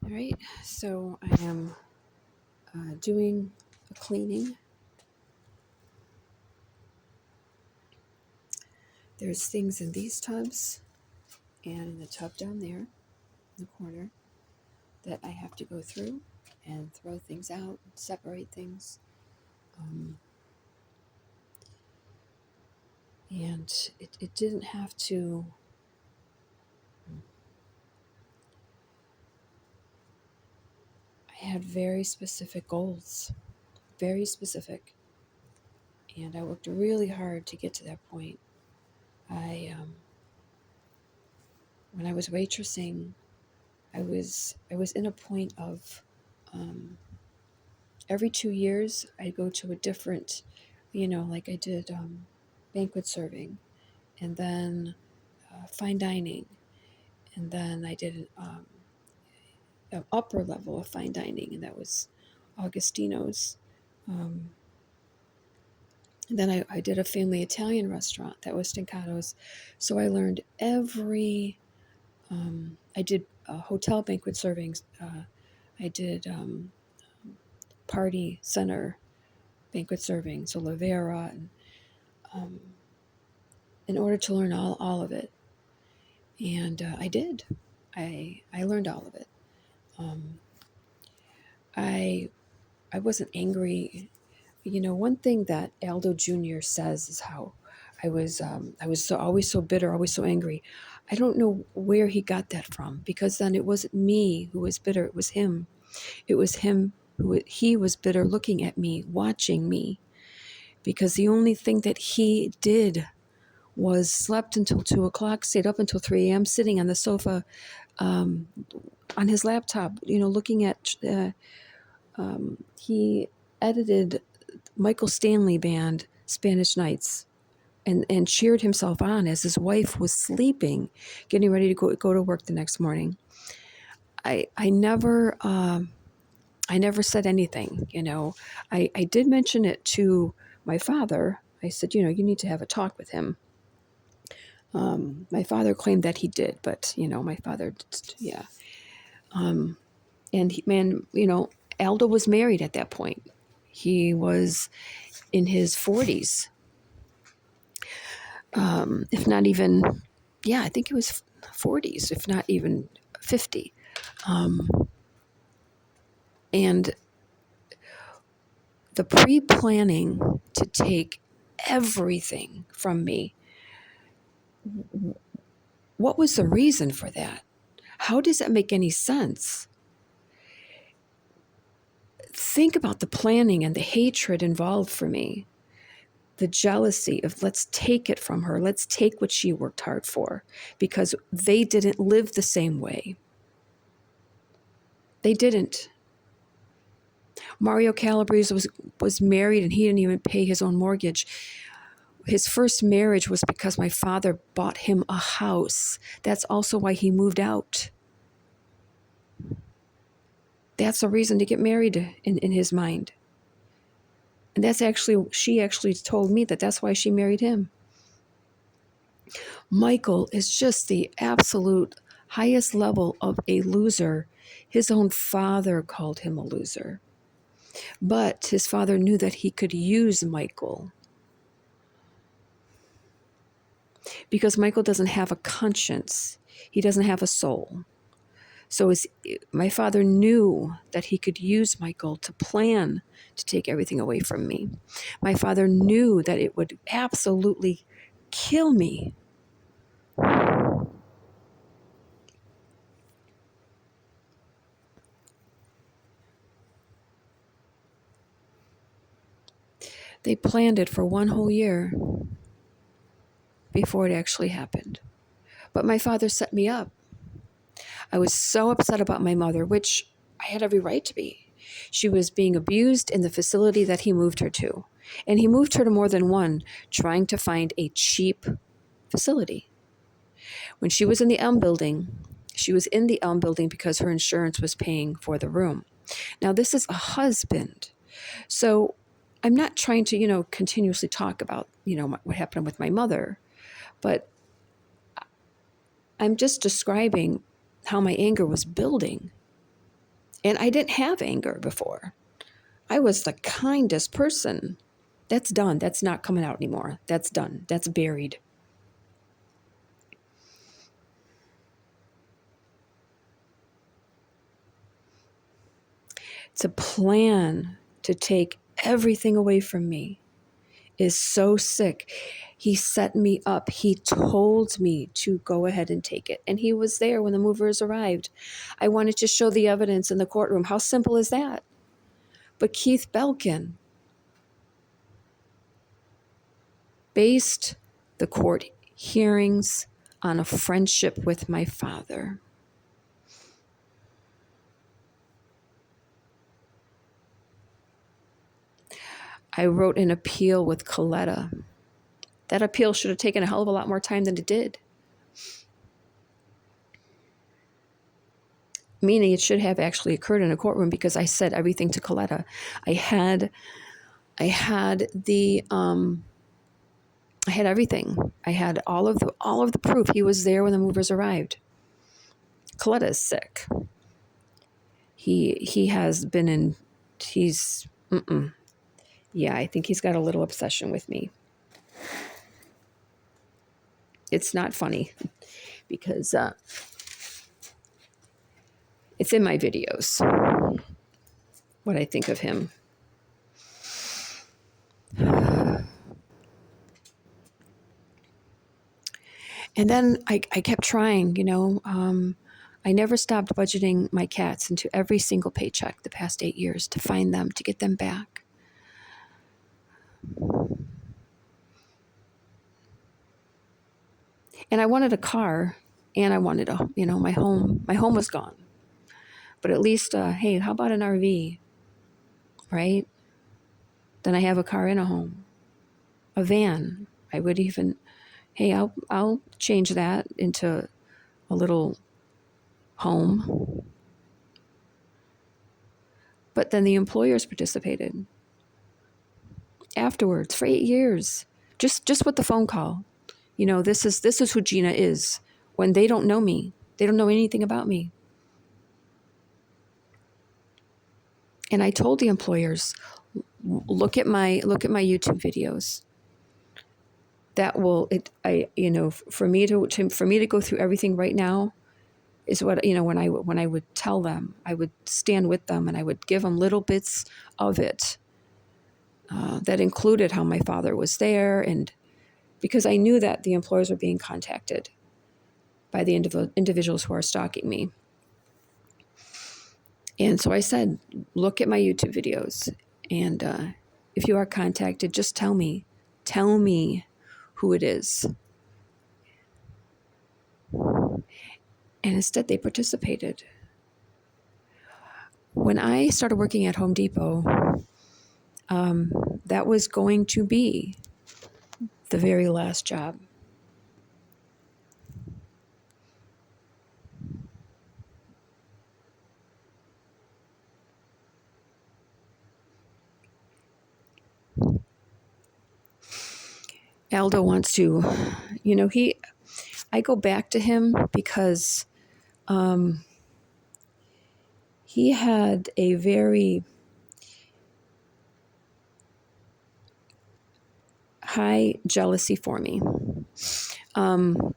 All right, so I am doing a cleaning. There's things in these tubs and in the tub down there in the corner that I have to go through and throw things out, separate things. And it didn't have to. I had very specific goals, very specific. And I worked really hard to get to that point. When I was waitressing, I was in a point of every 2 years I'd go to a different, like I did banquet serving, and then fine dining, and then I did an upper level of fine dining, and that was Augustino's. And then I did a family Italian restaurant that was Stincato's. So I learned I did hotel banquet servings. I did party center banquet serving, so Lavera, and in order to learn all of it. And I did. I learned all of it. I wasn't angry. One thing that Aldo Jr. says is how I was always so bitter, always so angry. I don't know where he got that from, because then it wasn't me who was bitter, it was him. It was him he was bitter, looking at me, watching me, because the only thing that he did was slept until 2 o'clock, stayed up until 3 a.m., sitting on the sofa on his laptop, looking at, he edited Michael Stanley band, Spanish Nights, and cheered himself on as his wife was sleeping, getting ready to go to work the next morning. I never said anything, I did mention it to my father. I said, you need to have a talk with him. My father claimed that he did, but, my father, yeah. Aldo was married at that point. He was in his 40s, if not even, I think it was 40s, if not even 50. And the pre-planning to take everything from me, what was the reason for that? How does that make any sense? Think about the planning and the hatred involved for me. The jealousy of, let's take it from her. Let's take what she worked hard for, because they didn't live the same way. They didn't. Mario Calabrese was married, and he didn't even pay his own mortgage. His first marriage was because my father bought him a house. That's also why he moved out. That's a reason to get married in his mind. And she actually told me that's why she married him. Michael is just the absolute highest level of a loser. His own father called him a loser. But his father knew that he could use Michael, because Michael doesn't have a conscience. He doesn't have a soul. So my father knew that he could use Michael to plan to take everything away from me. My father knew that it would absolutely kill me. They planned it for 1 whole year before it actually happened. But my father set me up. I was so upset about my mother, which I had every right to be. She was being abused in the facility that he moved her to. And he moved her to more than one, trying to find a cheap facility. When she was in the Elm building, she was in the Elm building because her insurance was paying for the room. Now, this is a husband. So I'm not trying to, continuously talk about, what happened with my mother, but I'm just describing how my anger was building. And I didn't have anger before. I was the kindest person. That's done. That's not coming out anymore. That's done. That's buried. To plan to take everything away from me is so sick. He set me up. He told me to go ahead and take it. And he was there when the movers arrived. I wanted to show the evidence in the courtroom. How simple is that? But Keith Belkin based the court hearings on a friendship with my father. I wrote an appeal with Coletta. That appeal should have taken a hell of a lot more time than it did. Meaning it should have actually occurred in a courtroom because I said everything to Coletta. I had everything. I had all of the proof. He was there when the movers arrived. Coletta is sick. He has been in. He's. Yeah, I think he's got a little obsession with me. It's not funny because it's in my videos what I think of him. And then I kept trying, I never stopped budgeting my cats into every single paycheck the past 8 years to find them, to get them back. And I wanted a car, and I wanted my home. My home was gone. But at least, hey, how about an RV, right? Then I have a car and a home. A van. I would even, hey, I'll change that into a little home. But then the employers participated afterwards for 8 years, just with the phone call. This is who Gina is when they don't know me. They don't know anything about me. And I told the employers, look at my YouTube videos. That will for me to go through everything right now is what when I would tell them, I would stand with them and I would give them little bits of it that included how my father was there, and because I knew that the employers were being contacted by the individuals who are stalking me. And so I said, look at my YouTube videos, and if you are contacted, just tell me who it is. And instead, they participated. When I started working at Home Depot, that was going to be the very last job. Aldo wants to, I go back to him because he had a very high jealousy for me. And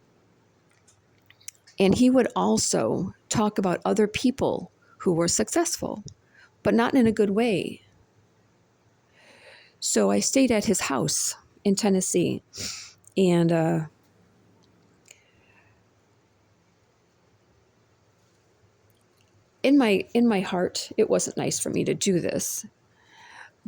he would also talk about other people who were successful, but not in a good way. So I stayed at his house in Tennessee, and in my heart, it wasn't nice for me to do this,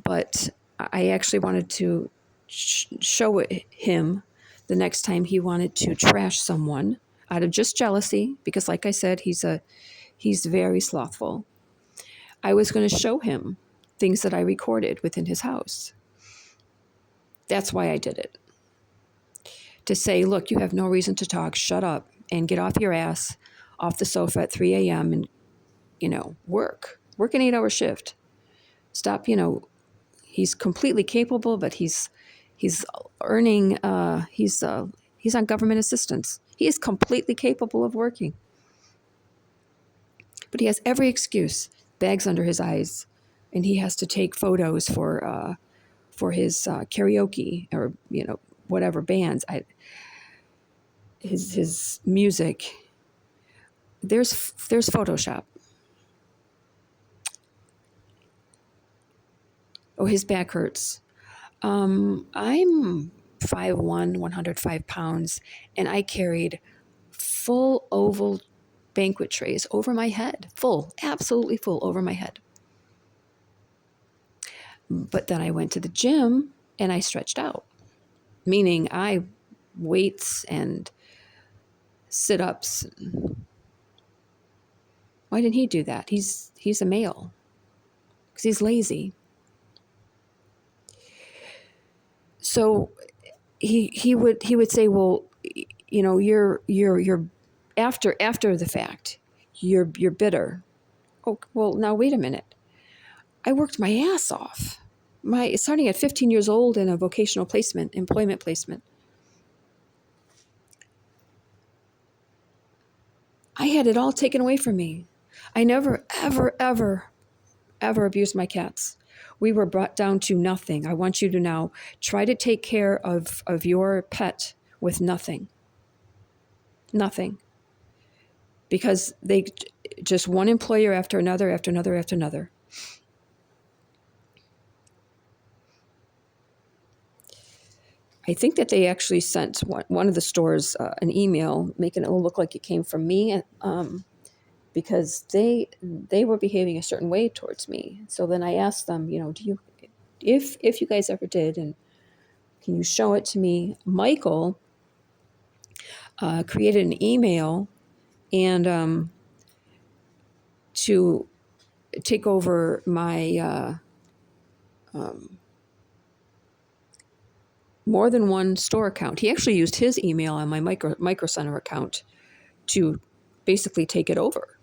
but I actually wanted to show him the next time he wanted to trash someone out of just jealousy, because like I said, he's very slothful. I was going to show him things that I recorded within his house. That's why I did it. To say, look, you have no reason to talk, shut up, and get off your ass off the sofa at 3 a.m. and, work an 8-hour shift. Stop, he's completely capable, but he's earning, he's on government assistance. He is completely capable of working. But he has every excuse. bags under his eyes, and he has to take photos for his karaoke or whatever bands. His music. There's Photoshop. Oh, his back hurts. I'm 5'1", 105 pounds, and I carried full oval banquet trays over my head, full, absolutely full over my head. But then I went to the gym and I stretched out, meaning I weights and sit-ups. Why didn't he do that? He's a male because he's lazy. So he would say, well, you're after the fact, you're bitter. Oh, well, now wait a minute. I worked my ass off. Starting at 15 years old in a vocational employment placement. I had it all taken away from me. I never, ever, ever, ever abused my cats. We were brought down to nothing. I want you to now try to take care of your pet with nothing. Nothing. Because they just one employer after another, after another, after another. I think that they actually sent one of the stores an email making it look like it came from me, because they were behaving a certain way towards me. So then I asked them, do you, if you guys ever did, and can you show it to me? Michael created an email and to take over my more than one store account. He actually used his email on my micro center account to basically take it over.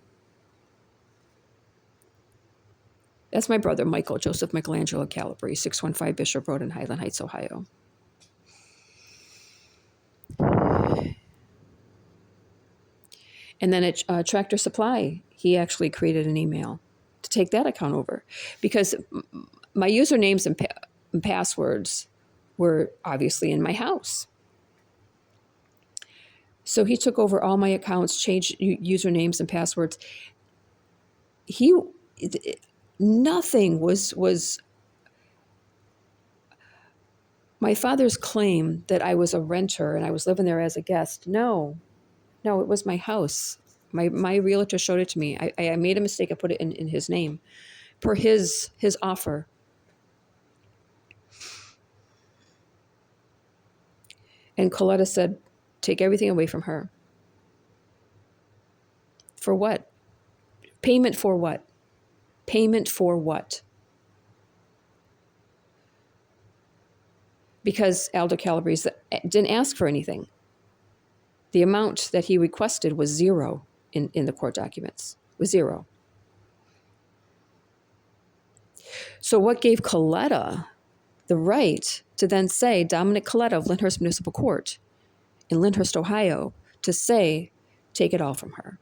That's my brother, Michael Joseph Michelangelo Calabrese, 615 Bishop Road in Highland Heights, Ohio. And then at Tractor Supply, he actually created an email to take that account over, because my usernames and passwords were obviously in my house. So he took over all my accounts, changed usernames and passwords. Nothing was my father's claim that I was a renter and I was living there as a guest. No, it was my house. My realtor showed it to me. I made a mistake. I put it in his name per his offer. And Coletta said, take everything away from her. For what? Payment for what? Payment for what? Because Aldo Calabrese didn't ask for anything. The amount that he requested was zero in the court documents, was zero. So what gave Coletta the right to then say, Dominic Coletta of Lyndhurst Municipal Court in Lyndhurst, Ohio, to say, take it all from her.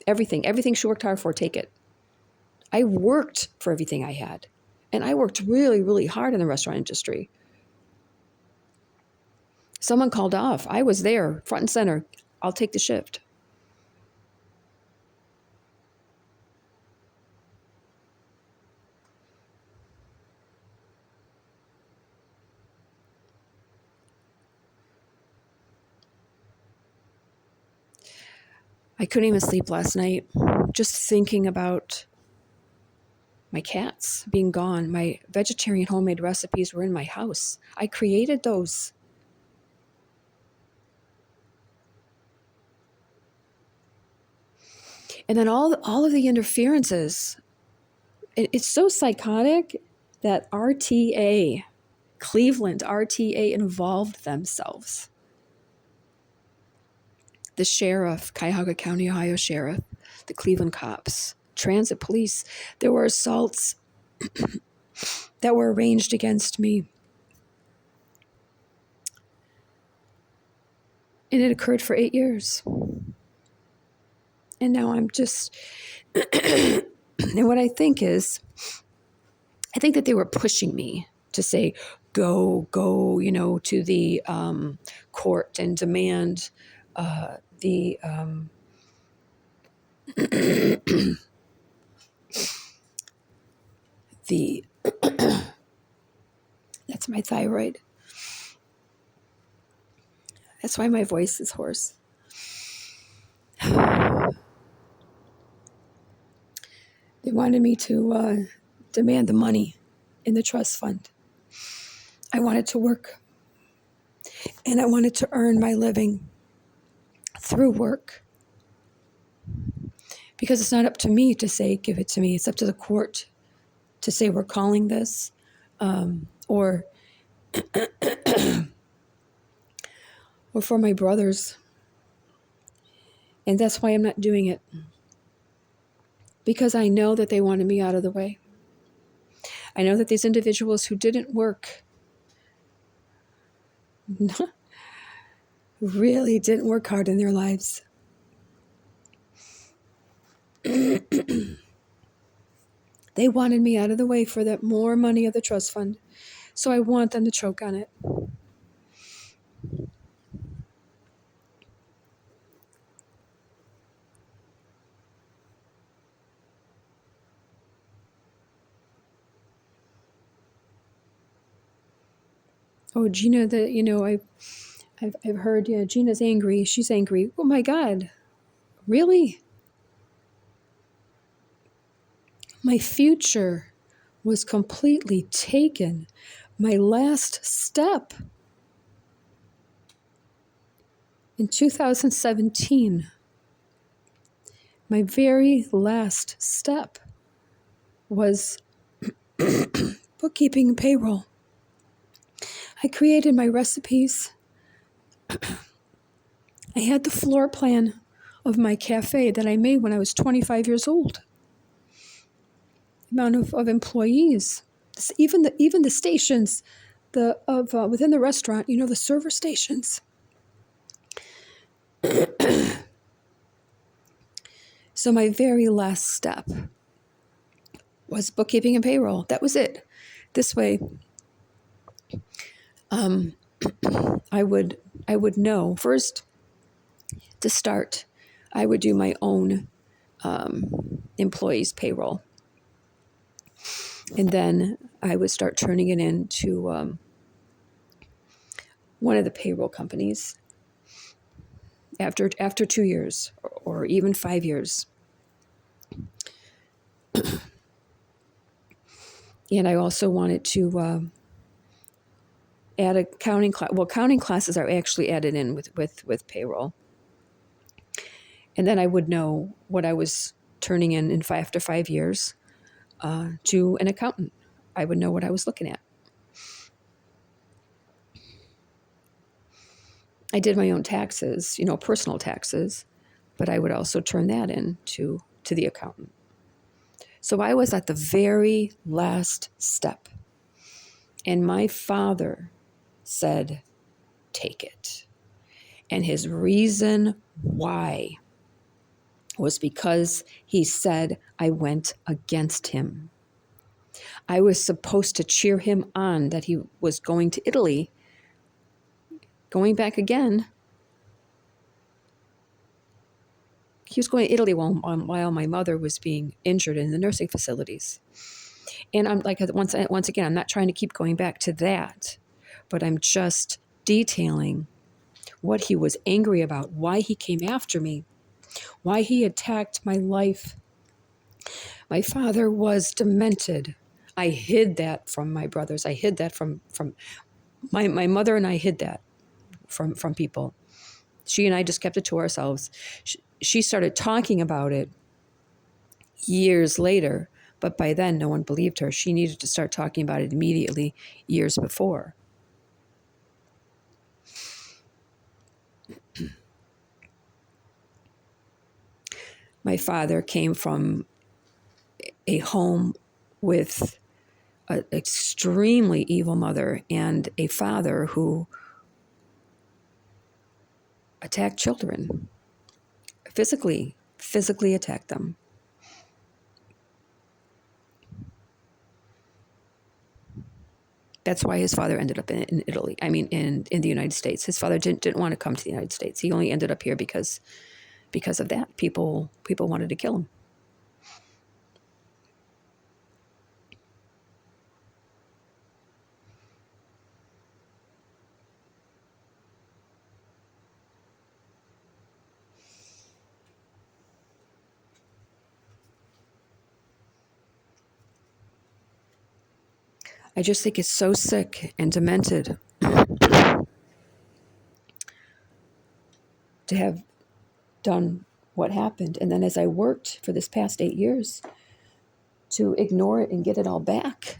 Everything she worked hard for, take it. I worked for everything I had. And I worked really, really hard in the restaurant industry. Someone called off. I was there, front and center. I'll take the shift. I couldn't even sleep last night, just thinking about my cats being gone. My vegetarian homemade recipes were in my house. I created those. And then all of the interferences. It's so psychotic that Cleveland RTA involved themselves. The sheriff, Cuyahoga County, Ohio sheriff, the Cleveland cops, transit police. There were assaults that were arranged against me. And it occurred for 8 years. And now I'm just And what I think is, I think that they were pushing me to say, go, to the court and demand the the that's my thyroid. That's why my voice is hoarse. They wanted me to demand the money in the trust fund. I wanted to work, and I wanted to earn my living through work, because it's not up to me to say, give it to me. It's up to the court to say, we're calling this, or for my brothers. And that's why I'm not doing it, because I know that they wanted me out of the way. I know that these individuals who didn't work really didn't work hard in their lives. They wanted me out of the way for that more money of the trust fund. So I want them to choke on it. Oh, Gina, I've heard, yeah, Gina's angry. She's angry. Oh my God, really? My future was completely taken. My last step in 2017, my very last step was bookkeeping and payroll. I created my recipes. I had the floor plan of my cafe that I made when I was 25 years old. The amount of employees, even the stations, within the restaurant, the server stations. So my very last step was bookkeeping and payroll. That was it. This way, I would know first. To start, I would do my own employees' payroll, and then I would start turning it into one of the payroll companies after 2 years or even 5 years. And I also wanted to add a accounting class. Well, accounting classes are actually added in with payroll. And then I would know what I was turning in after 5 years to an accountant. I would know what I was looking at. I did my own taxes, personal taxes, but I would also turn that in to the accountant. So I was at the very last step. And my father said, take it. And his reason why was because he said I went against him. I was supposed to cheer him on that he was going to Italy, going back again. He was going to Italy while my mother was being injured in the nursing facilities. And I'm like, once again, I'm not trying to keep going back to that, but I'm just detailing what he was angry about, why he came after me, why he attacked my life. My father was demented. I hid that from my brothers. I hid that from my mother, and I hid that from people. She and I just kept it to ourselves. She started talking about it years later, but by then no one believed her. She needed to start talking about it immediately, years before. My father came from a home with an extremely evil mother and a father who attacked children, physically attacked them. That's why his father ended up in Italy. I mean, in the United States. His father didn't want to come to the United States. He only ended up here because of that. People wanted to kill him. I just think it's so sick and demented to have done what happened. And then as I worked for this past 8 years to ignore it and get it all back.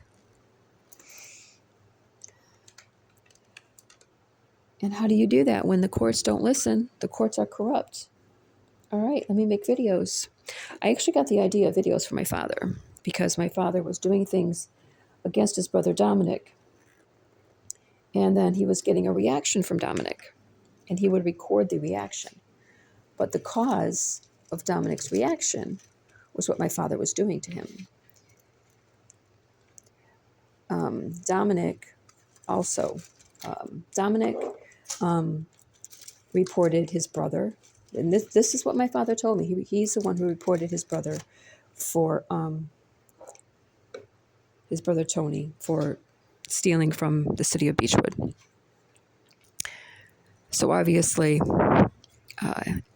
And how do you do that when the courts don't listen? The courts are corrupt. All right, let me make videos. I actually got the idea of videos for my father because my father was doing things against his brother Dominic. And then he was getting a reaction from Dominic, and he would record the reaction. But the cause of Dominic's reaction was what my father was doing to him. Dominic reported his brother, and this is what my father told me. He's the one who reported his brother for his brother Tony for stealing from the city of Beechwood. So obviously,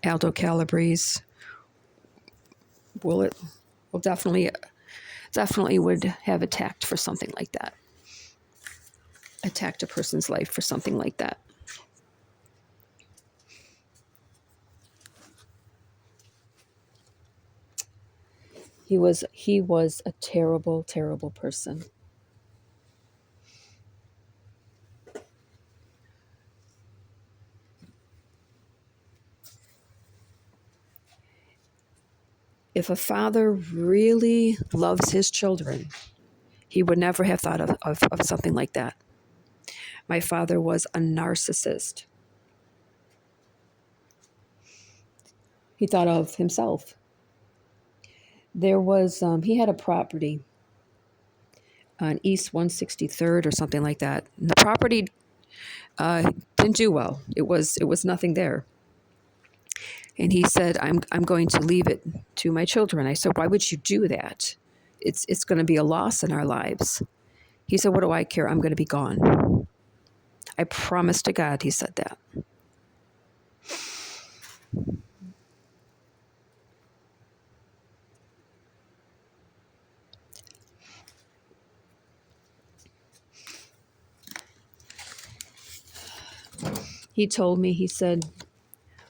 Aldo Calabrese will definitely would have attacked for something like that. Attacked a person's life for something like that. He was a terrible, terrible person. If a father really loves his children, he would never have thought of something like that. My father was a narcissist. He thought of himself. There was, he had a property on East 163rd or something like that. And the property didn't do well. It was nothing there. And he said, I'm going to leave it to my children. I said, why would you do that? It's going to be a loss in our lives. He said, what do I care? I'm going to be gone. I promise to God, he said that. He told me, he said,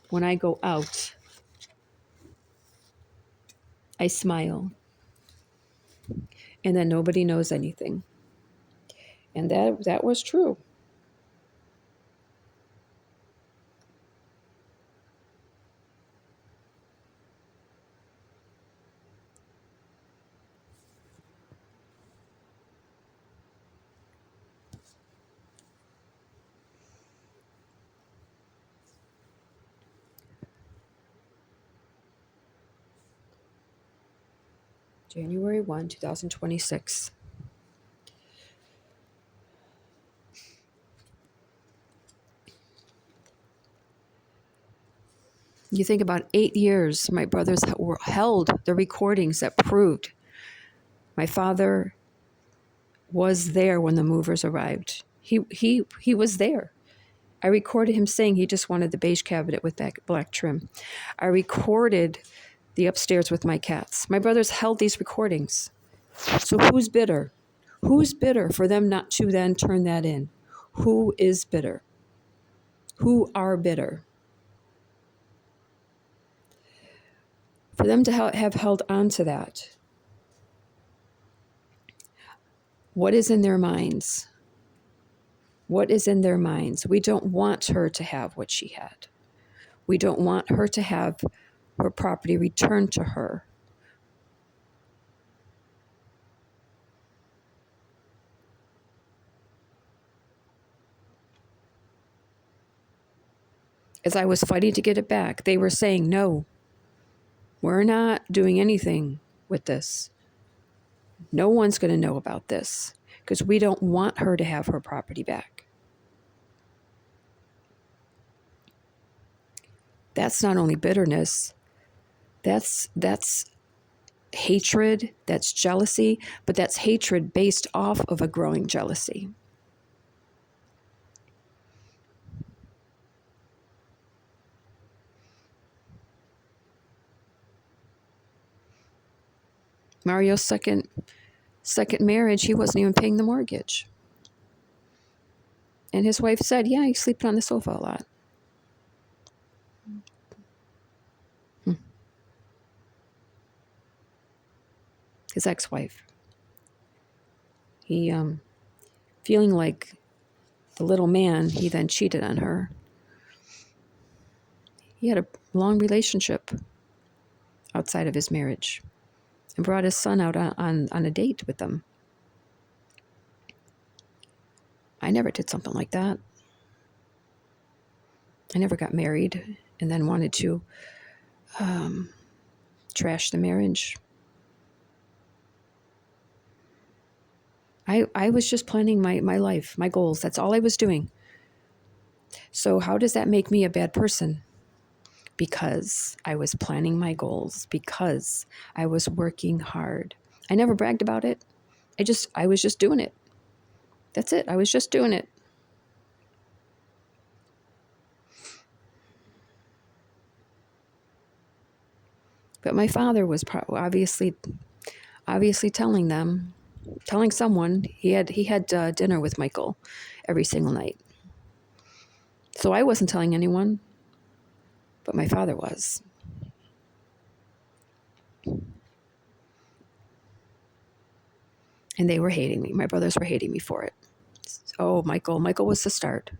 when I go out, I smile. And then nobody knows anything. And that was true. January 1, 2026. You think about 8 years, my brothers held the recordings that proved my father was there when the movers arrived. He was there. I recorded him saying he just wanted the beige cabinet with black trim. I recorded the upstairs with my cats. My brothers held these recordings. So who's bitter? Who's bitter for them not to then turn that in? Who is bitter? Who are bitter? For them to have held on to that. What is in their minds? What is in their minds? We don't want her to have what she had. We don't want her to have her property returned to her. As I was fighting to get it back, they were saying, no, we're not doing anything with this. No one's going to know about this. because we don't want her to have her property back. That's not only bitterness, that's hatred, that's jealousy, but that's hatred based off of a growing jealousy. Mario's second marriage, he wasn't even paying the mortgage. And his wife said, yeah, he's sleeping on the sofa a lot. His ex-wife. He, feeling like the little man, he then cheated on her. He had a long relationship outside of his marriage and brought his son out on a date with them. I never did something like that. I never got married and then wanted to trash the marriage. I was just planning my life, my goals. That's all I was doing. So how does that make me a bad person? Because I was planning my goals, because I was working hard. I never bragged about it. I was just doing it. That's it. I was just doing it. But my father was obviously telling someone he had dinner with Michael every single night. So I wasn't telling anyone, but my father was. And they were hating me. My brothers were hating me for it. Oh, Michael was the start.